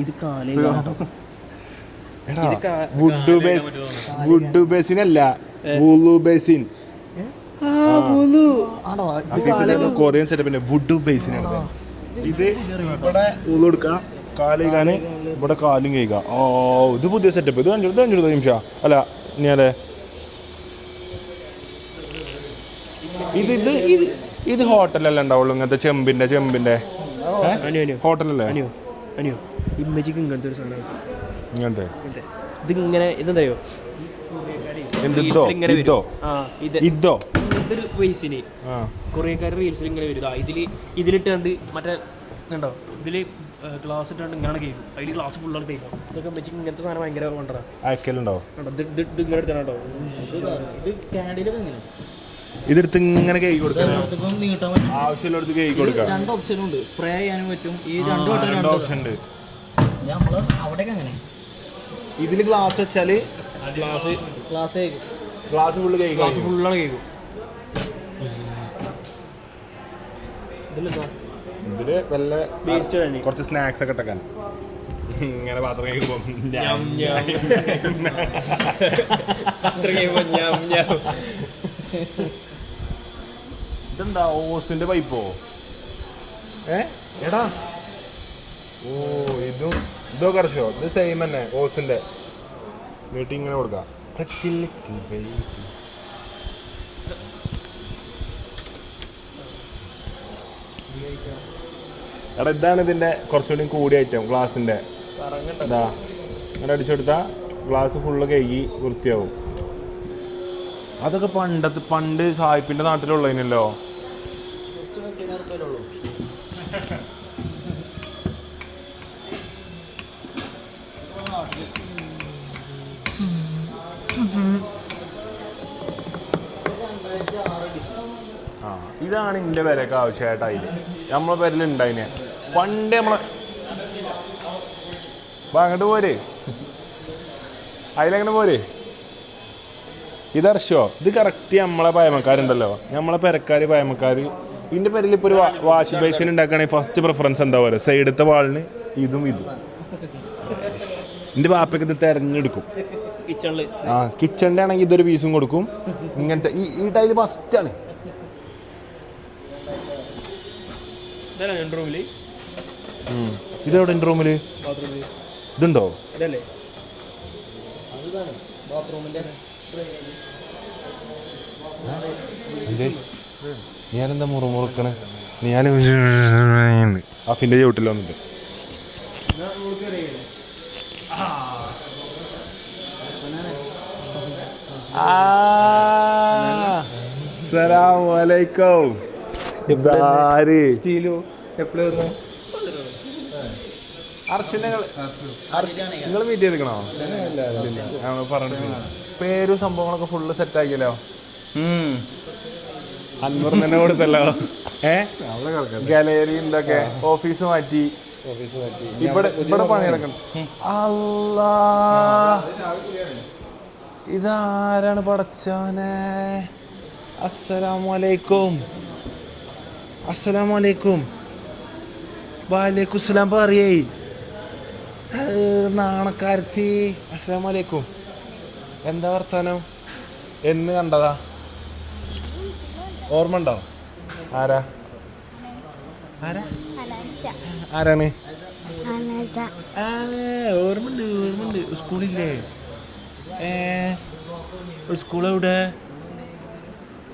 ഇത് കാലേ വുഡ് ബേസിനല്ല, വുളു ബേസിൻ. ആണോ? കൊറിയൻ സെറ്റപ്പിന്റെ വുഡ് ബേസിനാണ് ഇത്. ഇവിടെ വുളു എടുക്കാം, കാല് കഴുകാന് ഇവിടെ കാലും കഴുകാം. ഓ ഇത് പുതിയ സെറ്റപ്പ്. ഇത് 5 നിമിഷം അല്ല ഞാനേ ഇത് ഹോട്ടലല്ലേ ഉണ്ടാവുള്ളൂ ഇങ്ങനത്തെ ചെമ്പിന്റെ ഹോട്ടലല്ലേ? ഇമ്മജിക്ക് ഇങ്ങനത്തെ ഒരു സാധനം ഇങ്ങനത്തെ ഇതിങ്ങനെ ഇതെന്തറിയോ ഇതോ ഇതൊരു ബേസിന് കൊറിയക്കാർ റീൽസിൽ ഇങ്ങനെ വരും. ഇതിലിട്ട് കണ്ട് മറ്റേ കണ്ടോ, ഇതില് ഗ്ലാസ് ഇട്ടാണ്ട് ഇങ്ങനെ കേൾക്കും, അതിൽ ഗ്ലാസ് ഫുള്ളാണ് കേൾക്കും. ഇതൊക്കെ വെച്ച് ഇങ്ങനത്തെ സാധനം ഭയങ്കര കൊണ്ടോ അയക്കലുണ്ടോ? ഇത് ഇങ്ങനെ എടുത്താണോ ഇത് കാൻഡിലൊക്കെ എങ്ങനെ ഇതെടുത്ത് ഇങ്ങനെ കേക്ക് കൊടുക്കാം, ആവശ്യമുള്ളടത്ത് കേക്ക് കൊടുക്കാം. 2 ഓപ്ഷനും ഉണ്ട്, സ്പ്രേ ചെയ്യാനും പറ്റും. ഈ 2 ഓപ്ഷൻ ഉണ്ട്. നമ്മള് അവിടേക്ക് അങ്ങനെ ഇതിൽ ഗ്ലാസ് വെച്ചാല് ഗ്ലാസ് ഫുള്ള് കേക്ക്, ഗ്ലാസ് ഫുള്ളാണ് കേൾക്കും. ഇതില് വല്ല വേസ്റ്റ് വേണ്ടി കുറച്ച് സ്നാക്സ് ഒക്കെ ഇട്ടക്കാൻ ഇങ്ങനെ പാത്രം കഴിക്കുമ്പോൾ ഇതെന്താ ഓസിന്റെ പൈപ്പോ? എടാ ഓ ഇതോ കറച്ചോ? ഇത് സെയിം തന്നെ ഓസിന്റെ നീട്ടി ഇങ്ങനെ കൊടുക്കാം. എടാ ഇതാണ് ഇതിന്റെ കുറച്ചുകൂടി കൂടിയ ഐറ്റം ഗ്ലാസിന്റെ. ഇതാ അങ്ങനെ അടിച്ചെടുത്താൽ ഗ്ലാസ് ഫുള്ള് കഴുകി വൃത്തിയാവും. അതൊക്കെ പണ്ട് സായിപ്പിന്റെ നാട്ടിലുള്ളതിനല്ലോ. ഇതാണ് എൻ്റെ വിലക്ക് ആവശ്യമായിട്ടായി നമ്മളെ പേരിലുണ്ടായിനെ പണ്ട്. നമ്മളെ അങ്ങോട്ട് പോരെ, അതിലെങ്ങനെ പോരെ? ഇതർശോ ഇത് കറക്റ്റ് നമ്മളെ പയമക്കാരുണ്ടല്ലോ, നമ്മളെ പെരക്കാർ പയമക്കാർ. ഇതിൻ്റെ പേരിൽ ഇപ്പോൾ ഒരു വാഷ് ബേസിൻ ഉണ്ടാക്കുകയാണെങ്കിൽ ഫസ്റ്റ് പ്രിഫറൻസ് എന്താ പറയുക? സൈഡത്തെ വാളിന് ഇതും. എൻ്റെ ബാപ്പയ്ക്ക് ഇത് തിരഞ്ഞെടുക്കും. കിച്ചണിൻ്റെ ആണെങ്കിൽ ഇതൊരു പീസും കൊടുക്കും. ഇങ്ങനത്തെ ഈ ടൈല് ഫസ്റ്റാണ്. ഇതെവിടെ എൻ്റെ റൂമിൽ ഇതുണ്ടോ? ഞാനെന്താ മുറുമുറുക്കണേ? ഞാൻ അഫിൻ്റെ ചവിട്ടിൽ വന്നിട്ട് അസ്സലാമലൈക്കും. നിങ്ങൾ മീറ്റ് ചെയ്തിക്കണോ? പറഞ്ഞിട്ട് പേരും സംഭവങ്ങളൊക്കെ ഫുള്ള് സെറ്റ് ആക്കിയല്ലോ. അൻവർ തന്നെ കൊടുത്തല്ലോ. ഗാലറി എന്തൊക്കെ ഓഫീസ് മാറ്റി ഇവിടെ പണിയെടുക്കണം. അല്ലാ ഇതാരാണ് പടച്ചോനെ? അസ്സലാമലൈക്കും. അസ്സലാമലൈക്കും. വാലേക്കുസ്സലാം പറയേ നാണക്കാരത്തി. അസ്സലാമലൈക്കും. എന്താ വർത്താനം? എന്ന് കണ്ടതാ? ഓർമ്മ ഉണ്ടോ? ആരാണ്? ഓർമ്മണ്ട്. സ്കൂളില്ലേ? സ്കൂൾ എവിടെ?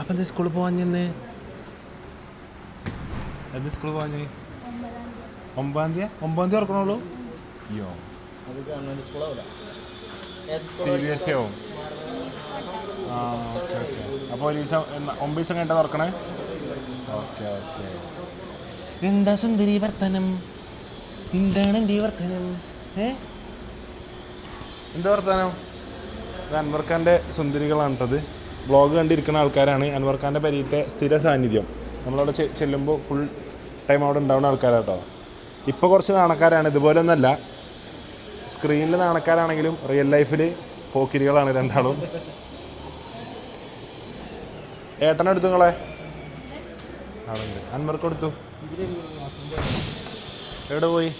അപ്പം എന്താ സ്കൂളിൽ പോവാഞ്ഞെന്ന്? എന്ത് സ്കൂളിൽ പോവാഞ്ഞ്? 9-ാം തീയതി തുറക്കണുള്ളൂ. അയ്യോ CBSE ആവും. അപ്പോൾ 9 ദിവസം കഴിഞ്ഞിട്ട് തുറക്കണേ. ഓക്കെ. എന്താ സുന്ദരി വർത്തനം, എന്താണ് എൻ്റെ വർത്തനം? എന്താ വർത്തനം? ഇത് അൻവർ ഖാൻ്റെ സുന്ദരികളാണ് കേട്ടത്. വ്ളോഗ് കണ്ടിരിക്കുന്ന ആൾക്കാരാണ്. അൻവർ ഖാൻ്റെ പരിയത്തെ സ്ഥിര സാന്നിധ്യം. നമ്മളവിടെ ചെല്ലുമ്പോൾ ഫുൾ ടൈം അവിടെ ഉണ്ടാവുന്ന ആൾക്കാരാട്ടോ. ഇപ്പോൾ കുറച്ച് നാണക്കാരാണ്, ഇതുപോലെ ഒന്നല്ല. സ്ക്രീനിൽ നാണക്കാരാണെങ്കിലും റിയൽ ലൈഫിൽ പോക്കിരികളാണ് രണ്ടാളും. ഏട്ടനെടുത്തു നിങ്ങളെ ആളുണ്ട്, അൻവർക്ക് കൊടുത്തു. എവിടെ പോയി?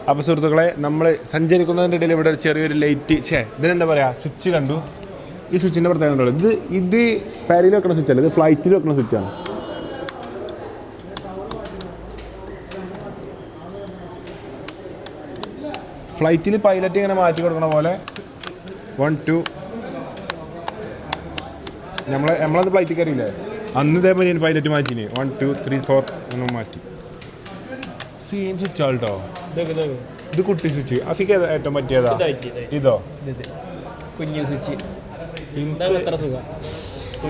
അപ്പോൾ സുഹൃത്തുക്കളെ, നമ്മൾ സഞ്ചരിക്കുന്നതിൻ്റെ ഇടയിൽ ഇവിടെ ഒരു ചെറിയൊരു ലൈറ്റ്, ഇതിനെന്താ പറയുക, സ്വിച്ച് കണ്ടു. ഈ സ്വിച്ചിൻ്റെ പ്രത്യേകത ഉണ്ടല്ലോ, ഇത് പാരിയിൽ വെക്കുന്ന സ്വിച്ചല്ല, ഇത് ഫ്ലൈറ്റിൽ വെക്കുന്ന സ്വിച്ചാണ്. ഫ്ലൈറ്റിൽ പൈലറ്റ് ഇങ്ങനെ മാറ്റി കൊടുക്കണ പോലെ 1 2 നമ്മളത് ഫ്ലൈറ്റിൽ കയറിയില്ലേ, അന്ന് ഇതേപോലെ പൈലറ്റ് മാറ്റിന് 1 2 3 4 ഒന്നും മാറ്റി. സീൻ സ്വിച്ച് ആൾട്ടോ, ഇത് കുട്ടി സ്വിച്ച്. അഫിക്ക് ഏറ്റവും പറ്റിയതാ ഇതോ? കുഞ്ഞു സ്വിച്ച്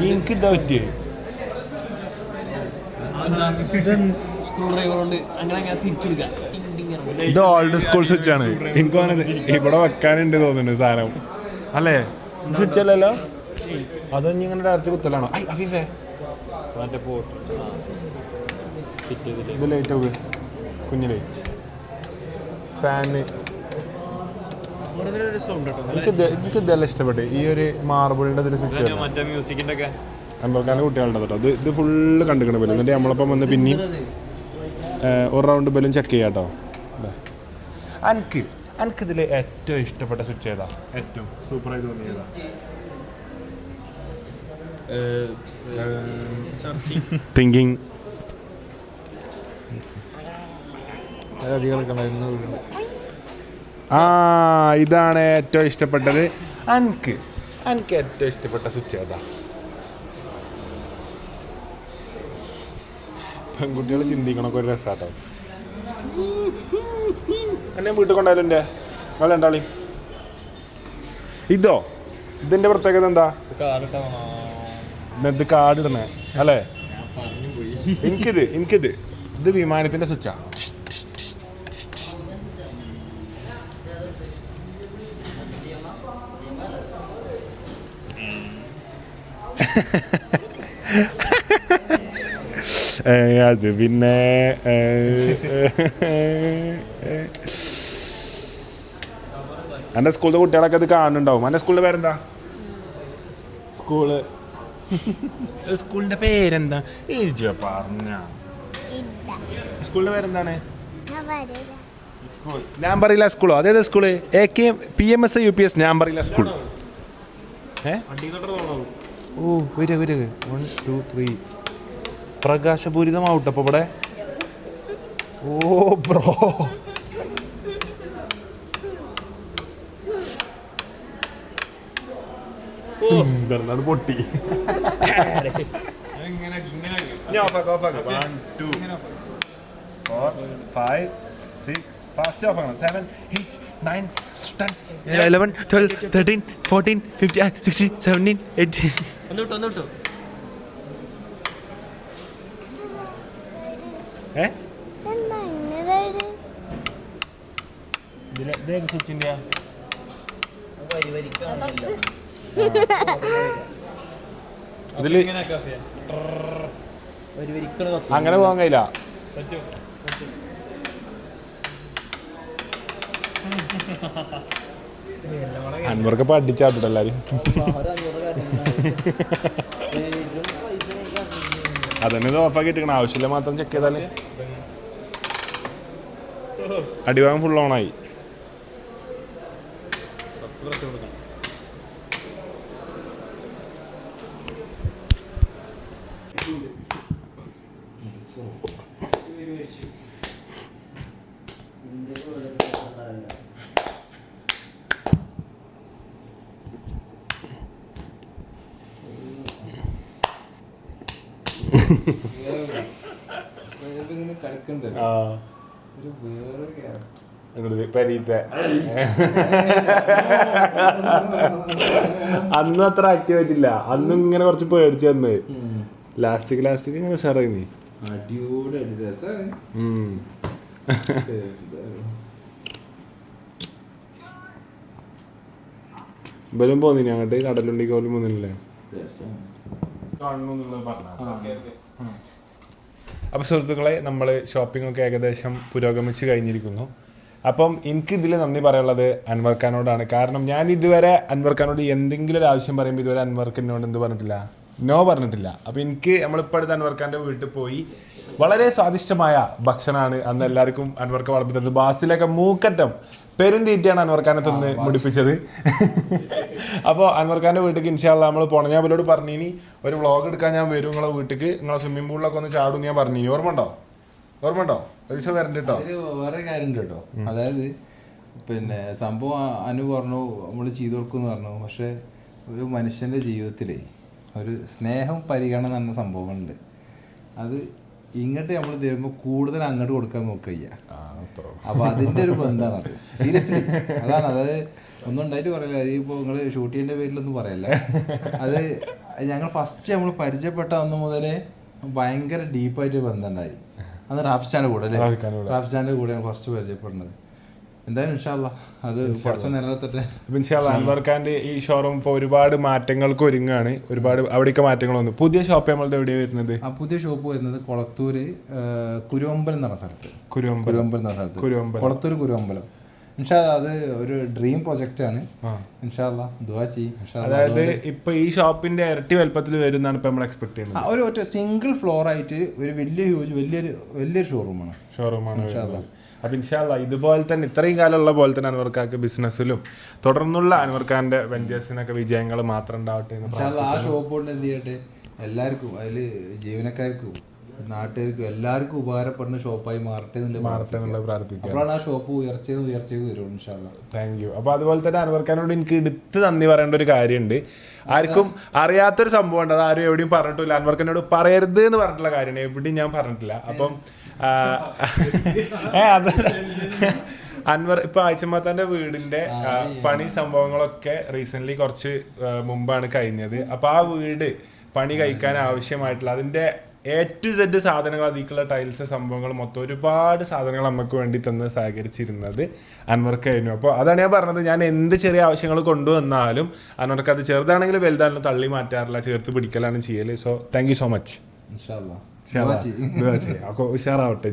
എനിക്കിതാ പറ്റിയേ. സ്ക്രൂ ഡ്രൈവർ കൊണ്ട് അങ്ങനെ തിരിച്ചെടുക്കാം. ഇത് ഓൾഡ് സ്കൂൾ സ്വിച്ചാണ്. എനിക്ക് തോന്നുന്നത് ഇവിടെ വെക്കാനുണ്ട് തോന്നുന്നുണ്ട് സാധനം, അല്ലേ? സ്വിച്ച് അല്ലല്ലോ, അതൊന്നും ഇങ്ങനെ ഡയറക്റ്റ് കുത്തലാണോ? അഫീഫേ ഇത് ലൈറ്റ് ഒക്കെ കുഞ്ഞു ലൈറ്റ് ഫാന്. എനിക്ക് ഇതെല്ലാം ഇഷ്ടപ്പെട്ടു. ഈ ഒരു മാർബിളിൻ്റെ ഇതിൽ സ്വിച്ച് അമ്പർക്കാൻ്റെ കുട്ടികളുടെ കേട്ടോ. ഇത് ഫുള്ള് കണ്ടിരിക്കണ ബലം. എന്നിട്ട് നമ്മളപ്പം വന്ന് പിന്നെയും ഒരു റൗണ്ട് ബലം ചെക്ക് ചെയ്യാം കേട്ടോ. എനിക്കിതിൽ ഏറ്റവും ഇഷ്ടപ്പെട്ട സ്വിച്ച് ഏതാ? ഏറ്റവും സൂപ്പറായി തോന്നിയതാ? തിങ്കിങ്. ഇതാണ് ഏറ്റവും ഇഷ്ടപ്പെട്ടത്. എനിക്ക് ഏറ്റവും ഇഷ്ടപ്പെട്ട സ്വിച്ച് ഏതാ? പെൺകുട്ടികൾ ചിന്തിക്കണൊക്കെ ഒരു രസാട്ടോ. എന്നെ വീട്ടിൽ കൊണ്ടായാലും എൻ്റെ നിങ്ങൾ രണ്ടാളി. ഇതോ? ഇതിൻ്റെ പ്രത്യേകത എന്താ? ഇത് കാർഡിടണേ അല്ലേ? ഇത് വിമാനത്തിൻ്റെ സ്വിച്ചാ. അത് പിന്നെ എൻ്റെ സ്കൂളിലെ കുട്ടികളൊക്കെ അത് കാണുന്നുണ്ടാവും. എൻ്റെ സ്കൂളിൻ്റെ പേരെന്താ? സ്കൂളിൻ്റെ പേരെന്താ? പറഞ്ഞ സ്കൂളിൻ്റെ പേരെന്താണ്? ഞാൻ പറയില്ല സ്കൂളോ? അതേതാ സ്കൂള്? PMS UPS ഞാൻ പറയില്ല സ്കൂൾ. ഓ വരിക 1 2 3 പ്രകാശപൂരിതമാവട്ടെ അപ്പോൾ ഇവിടെ. ഓ ബ്രോ, പൊട്ടി. 1 2 4 5 6 ഫാസ്റ്റ് ഓഫ് ആക്കണം. 7 8 9 10 11 12 13 14 15 16 17 18. ഒന്നിട്ടോ സ്വിച്ചിൻ്റെ ഇതില് അങ്ങനെ പോകാൻ കഴിയില്ല. അൻവർക്ക് പഠിച്ചാട്ടോ എല്ലാരും. അതന്നെ ഓഫാക്കി ഇട്ടിരിക്കണം. ആവശ്യമില്ല മാത്രം ചെക്ക് ചെയ്താല് അടിഭാഗം ഫുൾ ഓണായി. അന്നും അത്ര ആക്റ്റീവ് ആയിട്ടില്ല. അന്നും ഇങ്ങനെ കുറച്ച് പേടിച്ചു വന്ന് ലാസ്റ്റിക് ഇങ്ങനെ ഉഷാറായി. അടിപൊളി രസമാണ്. ബലും പോന്നിനി അങ്ങോട്ട് കടലുണ്ടിക്ക് പോലും പോന്നില്ലേ? അപ്പോൾ സുഹൃത്തുക്കളെ, നമ്മൾ ഷോപ്പിംഗ് ഒക്കെ ഏകദേശം പുരോഗമിച്ച് കഴിഞ്ഞിരിക്കുന്നു. അപ്പം എനിക്ക് ഇതിൽ നന്ദി പറയാനുള്ളത് അൻവർ ഖാനോടാണ്. കാരണം ഞാൻ ഇതുവരെ അൻവർ ഖാനോട് എന്തെങ്കിലും ഒരു ആവശ്യം പറയുമ്പോൾ ഇതുവരെ അൻവർ ഖാനോട് എന്ത് പറഞ്ഞിട്ടില്ല, നോ പറഞ്ഞിട്ടില്ല. അപ്പോൾ എനിക്ക് നമ്മളിപ്പോൾ അടുത്ത് അൻവർ ഖാൻ്റെ വീട്ടിൽ പോയി വളരെ സ്വാദിഷ്ടമായ ഭക്ഷണമാണ് അന്ന് എല്ലാവർക്കും അൻവർ ഖാൻ വളർത്തി തന്നത്. ബാസിലൊക്കെ മൂക്കറ്റം പെരും തീറ്റയാണ് അൻവർ ഖാനെ തിന്ന് മുടിപ്പിച്ചത്. അപ്പോൾ അൻവർ ഖാൻ്റെ വീട്ടിലേക്ക് ഇൻഷാ അല്ലാഹ് നമ്മൾ പോകണം. ഞാൻ അവരോട് പറഞ്ഞിനി ഒരു വ്ളോഗ് എടുക്കാൻ ഞാൻ വരും നിങ്ങളെ വീട്ടിലേക്ക്, നിങ്ങളെ സ്വിമ്മിംഗ് പൂളിലൊക്കെ ഒന്ന് ചാടും ഞാൻ പറഞ്ഞിനി. ഓർമ്മ ഉണ്ടോ? ഒരു ദിവസം വരണ്ട കേട്ടോ. വേറെ കാര്യം കേട്ടോ, അതായത് പിന്നെ സംഭവം അനു പറഞ്ഞു നമ്മൾ ചെയ്തു കൊടുക്കുമെന്ന് പറഞ്ഞു. പക്ഷെ ഒരു മനുഷ്യൻ്റെ ജീവിതത്തിൽ ഒരു സ്നേഹം പരിഗണന എന്ന സംഭവമുണ്ട്. അത് ഇങ്ങോട്ട് നമ്മൾ തരുമ്പോൾ കൂടുതൽ അങ്ങോട്ട് കൊടുക്കാൻ നോക്കുക. അപ്പൊ അതിന്റെ ഒരു ബന്ധമാണ് അത്. സീരിയസ്ലി അതാണ്. അതായത് ഒന്നും ഉണ്ടായിട്ട് പറയില്ല, അതിപ്പോ നിങ്ങള് ഷൂട്ട് ചെയ്യേണ്ട പേരിലൊന്നും പറയല്ല. അത് ഞങ്ങൾ ഫസ്റ്റ് നമ്മൾ പരിചയപ്പെട്ട അന്ന് മുതലേ ഭയങ്കര ഡീപ്പായിട്ട് ബന്ധം ഉണ്ടായി. അന്ന് റാഫ്ചാന്റെ കൂടെ അല്ലേ? റാഫ്ചാന്റെ കൂടെയാണ് ഫസ്റ്റ് പരിചയപ്പെടുന്നത്. എന്തായാലും ഇൻഷാ അല്ലാഹ് അത് കുറച്ച് നിലനിർത്തട്ടെ. ഇൻഷാ അല്ലാഹ് അൻവർ ഖാന്റെ ഈ ഷോറൂം ഇപ്പോൾ ഒരുപാട് മാറ്റങ്ങൾക്ക് ഒരുങ്ങാണ്. ഒരുപാട് അവിടേക്ക് മാറ്റങ്ങൾ വന്നു. പുതിയ ഷോപ്പ് നമ്മളുടെ എവിടെയാണ് വരുന്നത്? ആ പുതിയ ഷോപ്പ് വരുന്നത് കൊളത്തൂര് കുരുവമ്പലം എന്ന് പറഞ്ഞ സ്ഥലത്ത്. കുരുവമ്പലം എന്ന് പറഞ്ഞ സ്ഥലത്ത്, കൊളത്തൂര് കുരുവമ്പലം. ഇൻഷാ അല്ലാഹ് അത് ഒരു ഡ്രീം പ്രൊജക്റ്റ് ആണ്. ഇൻഷാ അല്ലാഹ് ദുആ ചെയ്യും. അതായത് ഇപ്പൊ ഈ ഷോപ്പിന്റെ ഇരട്ടി വലുപ്പത്തിൽ വരും എന്നാണ് ഇപ്പൊ നമ്മൾ എക്സ്പെക്ട് ചെയ്യുന്നത്. ഒരു ഒറ്റ സിംഗിൾ ഫ്ലോർ ആയിട്ട് ഒരു വലിയൊരു ഷോറൂമാണ്. ഇൻഷാ അല്ലാഹ്. അപ്പം ഇൻഷാ അല്ലാഹ് ഇതുപോലെ തന്നെ ഇത്രയും കാലമുള്ള പോലെ തന്നെ അൻവർ ഖാക്ക് ബിസിനസ്സിലും തുടർന്നുള്ള അൻവർ ഖാന്റെ വെഞ്ചേഴ്സിനൊക്കെ വിജയങ്ങൾ മാത്രം ഉണ്ടാവട്ടെ എന്ന്. ആ ഷോപ്പ് കൊണ്ട് എന്ത് ചെയ്യട്ടെ, എല്ലാവർക്കും അതിൽ ജീവനക്കാർക്കും നാട്ടുകാർക്കും എല്ലാവർക്കും ഉപകാരപ്പെടുന്ന ഷോപ്പായി മാറട്ടെ എന്നുള്ള പ്രാർത്ഥിക്കുക. അപ്പോഴാണ് ആ ഷോപ്പ് ഉയർച്ചയ്ക്ക് വരും ഇൻഷാ അല്ലാഹ്. Thank you. അപ്പോൾ അതുപോലെ തന്നെ അൻവർ ഖാനോട് എനിക്ക് എടുത്ത് നന്ദി പറയേണ്ട ഒരു കാര്യമുണ്ട്. ആർക്കും അറിയാത്തൊരു സംഭവം ഉണ്ട്, അത് ആരും എവിടെയും പറഞ്ഞിട്ടില്ല. അൻവർ ഖാനോട് പറയരുത് എന്ന് പറഞ്ഞിട്ടുള്ള കാര്യമാണ്, എവിടെയും ഞാൻ പറഞ്ഞിട്ടില്ല. അപ്പം അത് അൻവർ ഇപ്പൊ ആയിഷമാത്താന്റെ വീടിന്റെ പണി സംഭവങ്ങളൊക്കെ റീസെന്റ് കുറച്ച് മുമ്പാണ് കഴിഞ്ഞത്. അപ്പൊ ആ വീട് പണി കഴിക്കാൻ ആവശ്യമായിട്ടുള്ള അതിന്റെ A to Z സാധനങ്ങൾ, അതിലേക്കുള്ള ടൈൽസ് സംഭവങ്ങൾ മൊത്തം ഒരുപാട് സാധനങ്ങൾ നമുക്ക് വേണ്ടി തന്ന് സഹകരിച്ചിരുന്നത് അൻവർക്കായിരുന്നു. അപ്പോൾ അതാണ് ഞാൻ പറഞ്ഞത്, ഞാൻ എന്ത് ചെറിയ ആവശ്യങ്ങൾ കൊണ്ടുവന്നാലും അൻവർക്ക് അത് ചെറുതാണെങ്കിലും വലുതാണെങ്കിലും തള്ളി മാറ്റാറില്ല, ചേർത്ത് പിടിക്കലാണ് ചെയ്യല്. So thank you so much. ഇൻഷാ അല്ലാഹ് അപ്പോൾ ഉഷാറാവട്ടെ.